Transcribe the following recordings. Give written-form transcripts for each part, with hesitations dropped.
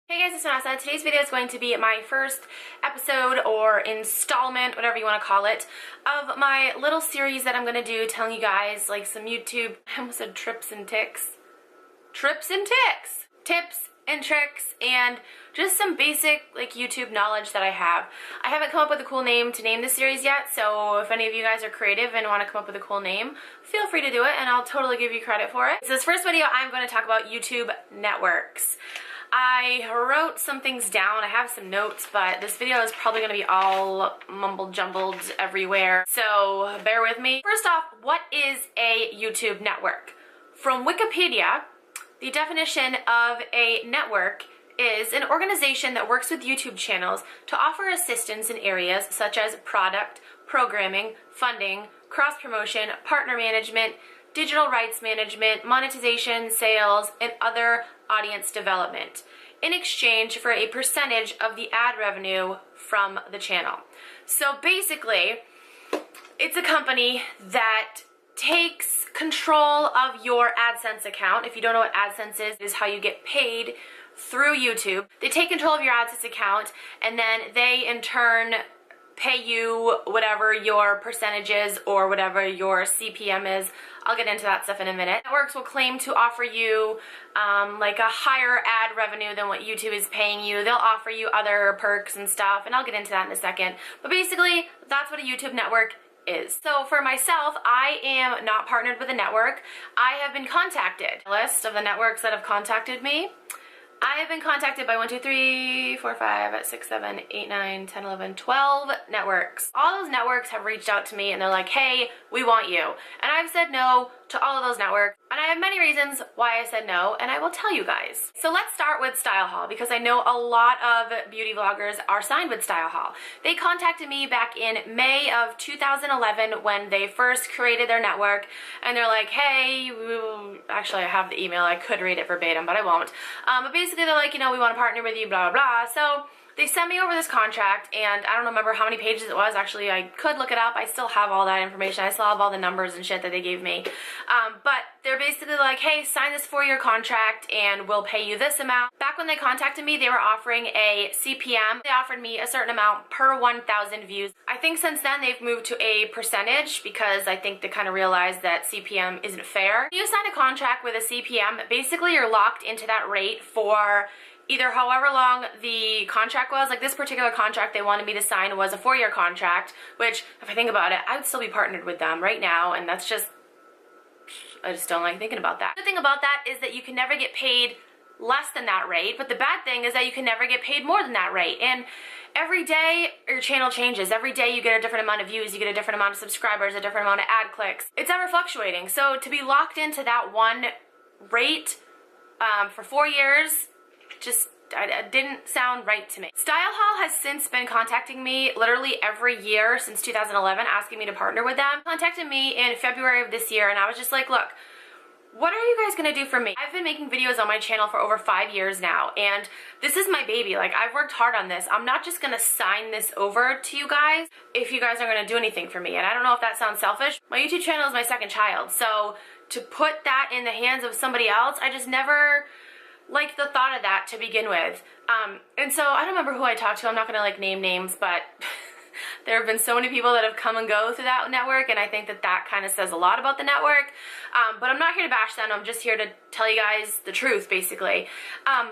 Hey guys, it's Vanessa. Today's video is going to be my first episode or installment, whatever you want to call it, of my little series that I'm going to do telling you guys like some YouTube, I almost said tips and tricks, and just some basic like YouTube knowledge that I have. I haven't come up with a cool name to name this series yet, so if any of you guys are creative and want to come up with a cool name, feel free to do it and I'll totally give you credit for it. So this first video I'm going to talk about YouTube networks. I wrote some things down, I have some notes, but this video is probably going to be all mumbled jumbled everywhere, so bear with me. First off, what is a YouTube network? From Wikipedia, the definition of a network is an organization that works with YouTube channels to offer assistance in areas such as product, programming, funding, cross-promotion, partner management, digital rights management, monetization, sales, and other audience development in exchange for a percentage of the ad revenue from the channel. So basically, it's a company that takes control of your AdSense account. If you don't know what AdSense is how you get paid through YouTube. They take control of your AdSense account and then they in turn pay you whatever your percentage is or whatever your CPM is. I'll get into that stuff in a minute. Networks will claim to offer you like a higher ad revenue than what YouTube is paying you. They'll offer you other perks and stuff, and I'll get into that in a second. But basically, that's what a YouTube network is. So for myself, I am not partnered with a network. I have been contacted. A list of the networks that have contacted me. I have been contacted by 1, 2, 3, 4, 5, 6, 7, 8, 9, 10, 11, 12 networks. All those networks have reached out to me and they're like, hey, we want you. And I've said no to all of those networks. And I have many reasons why I said no, and I will tell you guys. So let's start with Style Hall, because I know a lot of beauty vloggers are signed with Style Hall. They contacted me back in May of 2011 when they first created their network, and they're like, hey, actually I have the email, I could read it verbatim, but I won't. But basically they're like, you know, we want to partner with you, blah, blah, blah. So they sent me over this contract, and I don't remember how many pages it was. Actually, I could look it up. I still have all that information. I still have all the numbers and shit that they gave me. But they're basically like, hey, sign this 4-year contract and we'll pay you this amount. Back when they contacted me, they were offering a CPM. They offered me a certain amount per 1,000 views. I think since then they've moved to a percentage because I think they kind of realized that CPM isn't fair. When you sign a contract with a CPM, basically you're locked into that rate for either however long the contract was. Like this particular contract they wanted me to sign was a 4-year contract, which if I think about it, I would still be partnered with them right now, and that's just, I just don't like thinking about that. The thing about that is that you can never get paid less than that rate, but the bad thing is that you can never get paid more than that rate. And every day your channel changes. Every day you get a different amount of views, you get a different amount of subscribers, a different amount of ad clicks. It's ever fluctuating. So to be locked into that one rate for 4 years, just it didn't sound right to me. Style Hall has since been contacting me literally every year since 2011 asking me to partner with them. They contacted me in February of this year and I was just like, look, what are you guys gonna do for me? I've been making videos on my channel for over 5 years now, and this is my baby. Like, I've worked hard on this. I'm not just gonna sign this over to you guys if you guys aren't gonna do anything for me. And I don't know if that sounds selfish. My YouTube channel is my second child, so to put that in the hands of somebody else, I just never like the thought of that to begin with. And so I don't remember who I talked to. I'm not gonna like name names, but there have been so many people that have come and go through that network, and I think that that kind of says a lot about the network. But I'm not here to bash them. I'm just here to tell you guys the truth, basically.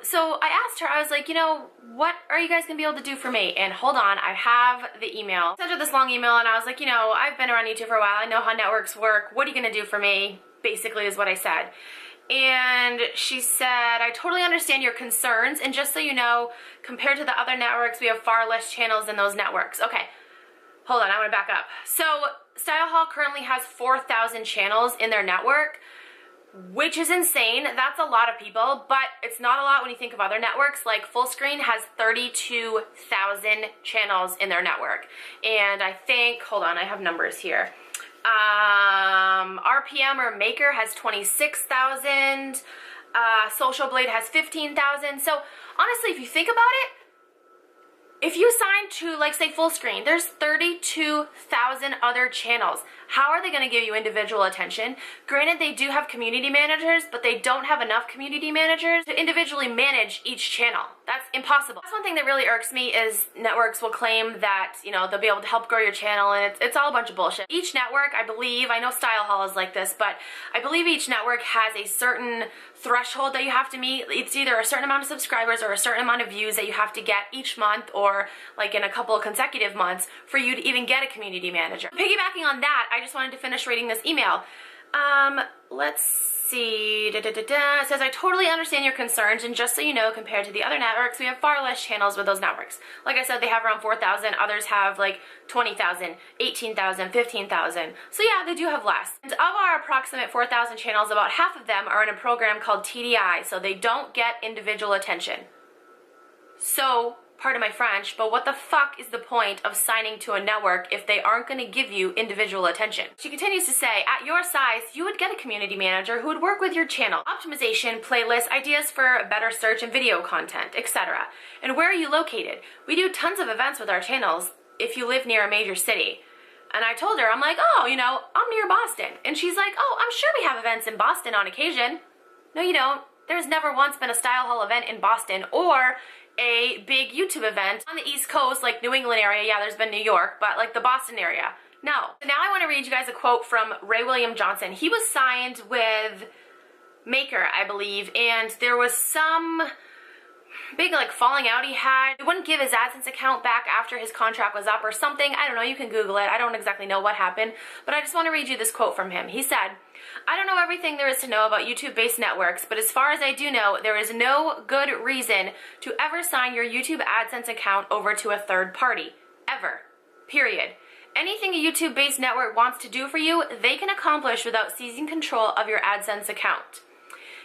So I asked her, I was like, you know, what are you guys gonna be able to do for me? And hold on, I have the email. I sent her this long email and I was like, you know, I've been around YouTube for a while. I know how networks work. What are you gonna do for me? Basically is what I said. And she said, I totally understand your concerns, and just so you know, compared to the other networks, we have far less channels than those networks. Okay, hold on, I want to back up. So Style Hall currently has 4,000 channels in their network, which is insane. That's a lot of people, but it's not a lot when you think of other networks. Like Fullscreen has 32,000 channels in their network. And I think, hold on, I have numbers here. RPM or Maker has 26,000, Social Blade has 15,000. So honestly, if you think about it, if you sign to like say Fullscreen, there's 32,000 other channels. How are they going to give you individual attention? Granted, they do have community managers, but they don't have enough community managers to individually manage each channel. That's impossible. That's one thing that really irks me is networks will claim that, you know, they'll be able to help grow your channel, and it's all a bunch of bullshit. Each network, I believe, I know Style Hall is like this, but I believe each network has a certain threshold that you have to meet. It's either a certain amount of subscribers or a certain amount of views that you have to get each month, or like in a couple of consecutive months, for you to even get a community manager. Piggybacking on that, I just wanted to finish reading this email. Let's see. It says, I totally understand your concerns, and just so you know, compared to the other networks, we have far less channels with those networks. Like I said, they have around 4,000. Others have like 20,000, 18,000, 15,000. So yeah, they do have less. And of our approximate 4,000 channels, about half of them are in a program called TDI, so they don't get individual attention. So, pardon my French, but what the fuck is the point of signing to a network if they aren't going to give you individual attention? She continues to say, at your size, you would get a community manager who would work with your channel, optimization, playlists, ideas for better search and video content, etc. And where are you located? We do tons of events with our channels if you live near a major city. And I told her, I'm like, oh, you know, I'm near Boston. And she's like, oh, I'm sure we have events in Boston on occasion. No, you don't. There's never once been a Style Hall event in Boston, or a big YouTube event on the East Coast, like New England area. Yeah, there's been New York, but like the Boston area. No. So now I want to read you guys a quote from Ray William Johnson. He was signed with Maker, I believe, and there was some big like falling out he had. He wouldn't give his AdSense account back after his contract was up or something. I don't know, you can Google it. I don't exactly know what happened, but I just want to read you this quote from him. He said, I don't know everything there is to know about YouTube-based networks, but as far as I do know, there is no good reason to ever sign your YouTube AdSense account over to a third party. Ever. Period. Anything a YouTube-based network wants to do for you, they can accomplish without seizing control of your AdSense account.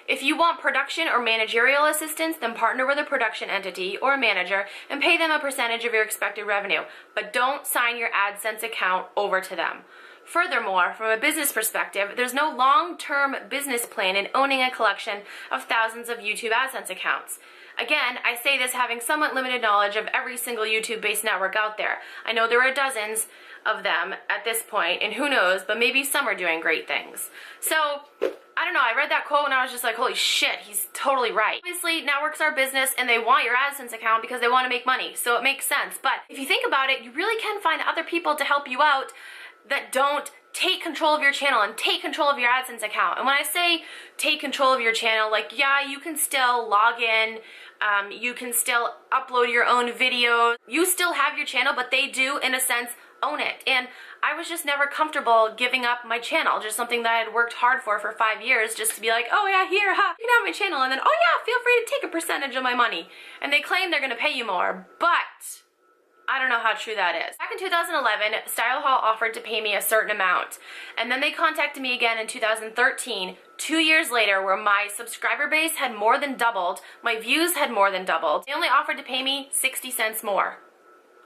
If you want production or managerial assistance, then partner with a production entity or a manager and pay them a percentage of your expected revenue, but don't sign your AdSense account over to them. Furthermore, from a business perspective, there's no long-term business plan in owning a collection of thousands of YouTube AdSense accounts. Again, I say this having somewhat limited knowledge of every single YouTube-based network out there. I know there are dozens of them at this point, and who knows, but maybe some are doing great things. So, I don't know, I read that quote and I was just like, holy shit, he's totally right. Obviously, networks are business and they want your AdSense account because they want to make money, so it makes sense. But if you think about it, you really can find other people to help you out that don't take control of your channel and take control of your AdSense account. And when I say take control of your channel, like, yeah, you can still log in, you can still upload your own videos, you still have your channel, but they do, in a sense, own it. And I was just never comfortable giving up my channel, just something that I had worked hard for 5 years, just to be like, oh yeah, here, ha, you can have my channel, and then, oh yeah, feel free to take a percentage of my money. And they claim they're gonna pay you more, but I don't know how true that is. Back in 2011, Style Hall offered to pay me a certain amount, and then they contacted me again in 2013, 2 years later, where my subscriber base had more than doubled, my views had more than doubled. They only offered to pay me 60 cents more.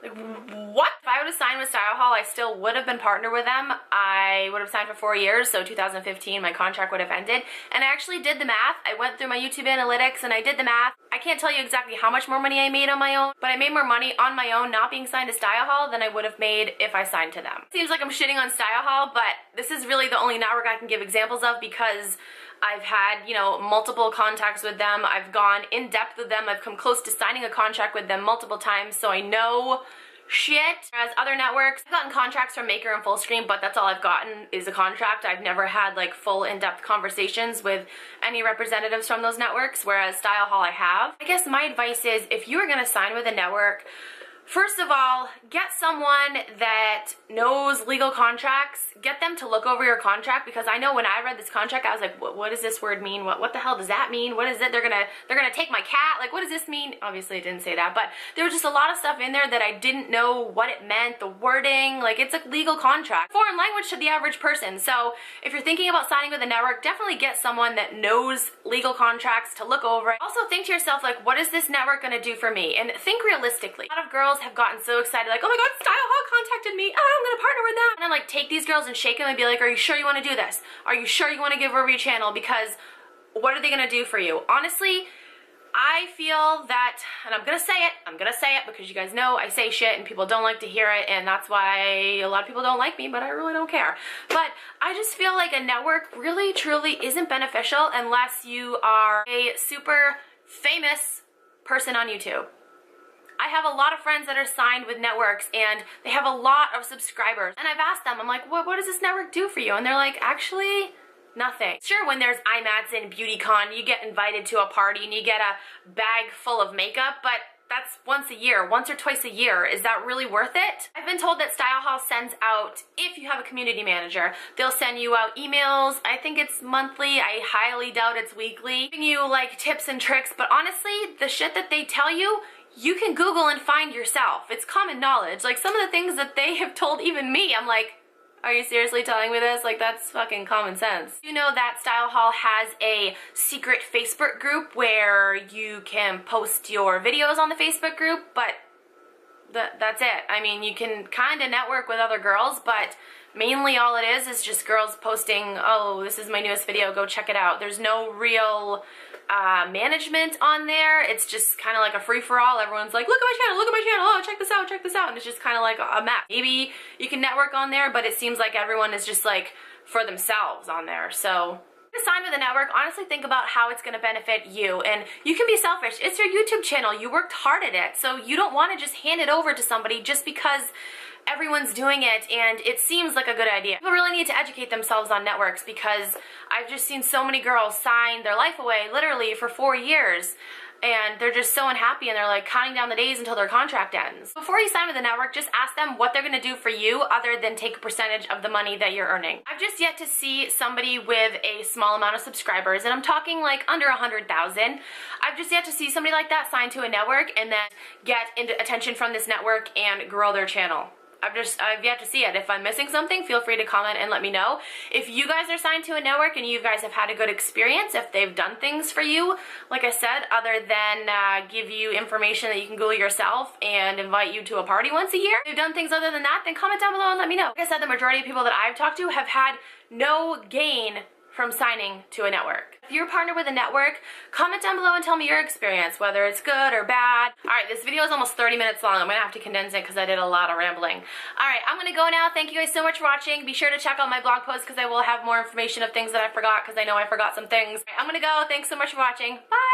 Like, what? If I would have signed with Style Hall, I still would have been partnered with them. I would have signed for 4 years, so 2015, my contract would have ended. And I actually did the math. I went through my YouTube analytics and I did the math. I can't tell you exactly how much more money I made on my own, but I made more money on my own not being signed to Style Hall than I would have made if I signed to them. Seems like I'm shitting on Style Hall, but this is really the only network I can give examples of because I've had, you know, multiple contacts with them. I've gone in depth with them. I've come close to signing a contract with them multiple times, so I know shit. As other networks, I've gotten contracts from Maker and Fullscreen, but that's all I've gotten is a contract. I've never had like full in-depth conversations with any representatives from those networks, whereas Style Hall I have. I guess my advice is if you are going to sign with a network, first of all, get someone that knows legal contracts. Get them to look over your contract, because I know when I read this contract, I was like, what does this word mean? What the hell does that mean? What is it? They're gonna take my cat? Like, what does this mean? Obviously, it didn't say that, but there was just a lot of stuff in there that I didn't know what it meant, the wording. Like, it's a legal contract. Foreign language to the average person. So if you're thinking about signing with a network, definitely get someone that knows legal contracts to look over it. Also think to yourself, like, what is this network gonna do for me? And think realistically. A lot of girls have gotten so excited, like, oh my god, Style Hall contacted me, oh, I'm gonna partner with them. And I'm like, take these girls and shake them and be like, are you sure you want to do this? Are you sure you want to give over your channel? Because what are they going to do for you? Honestly, I feel that, and I'm gonna say it because you guys know I say shit and people don't like to hear it, and that's why a lot of people don't like me, but I really don't care. But I just feel like a network really truly isn't beneficial unless you are a super famous person on YouTube. I have a lot of friends that are signed with networks and they have a lot of subscribers, and I've asked them, I'm like, what does this network do for you? And they're like, actually, nothing. Sure, when there's IMATs and BeautyCon, you get invited to a party and you get a bag full of makeup, but that's once a year, once or twice a year. Is that really worth it? I've been told that Style Hall sends out, if you have a community manager, they'll send you out emails. I think it's monthly. I highly doubt it's weekly. Giving you like tips and tricks, but honestly, the shit that they tell you, you can Google and find yourself. It's common knowledge. Like some of the things that they have told even me, I'm like, are you seriously telling me this? Like, that's fucking common sense. You know that Style Hall has a secret Facebook group where you can post your videos on the Facebook group, but that's it. I mean, you can kind of network with other girls, but mainly all it is just girls posting, oh, this is my newest video, go check it out. There's no real management on there. It's just kind of like a free-for-all. Everyone's like, look at my channel, oh, check this out, and it's just kind of like a map. Maybe you can network on there, but it seems like everyone is just like for themselves on there. So to sign with a network, honestly think about how it's going to benefit you, and you can be selfish. It's your YouTube channel. You worked hard at it, so you don't want to just hand it over to somebody just because everyone's doing it and it seems like a good idea. People really need to educate themselves on networks, because I've just seen so many girls sign their life away literally for 4 years, and they're just so unhappy and they're like counting down the days until their contract ends. Before you sign with a network, just ask them what they're gonna do for you other than take a percentage of the money that you're earning. I've just yet to see somebody with a small amount of subscribers, and I'm talking like under 100,000. I've just yet to see somebody like that sign to a network and then get attention from this network and grow their channel. I've yet to see it. If I'm missing something, feel free to comment and let me know. If you guys are signed to a network and you guys have had a good experience, if they've done things for you, like I said, other than give you information that you can Google yourself and invite you to a party once a year, if they've done things other than that, then comment down below and let me know. Like I said, the majority of people that I've talked to have had no gain from signing to a network. If you're partnered with a network, comment down below and tell me your experience, whether it's good or bad. Alright, this video is almost 30 minutes long. I'm gonna have to condense it because I did a lot of rambling. Alright, I'm gonna go now. Thank you guys so much for watching. Be sure to check out my blog post because I will have more information of things that I forgot, because I know I forgot some things. I'm gonna go. Thanks so much for watching. Bye!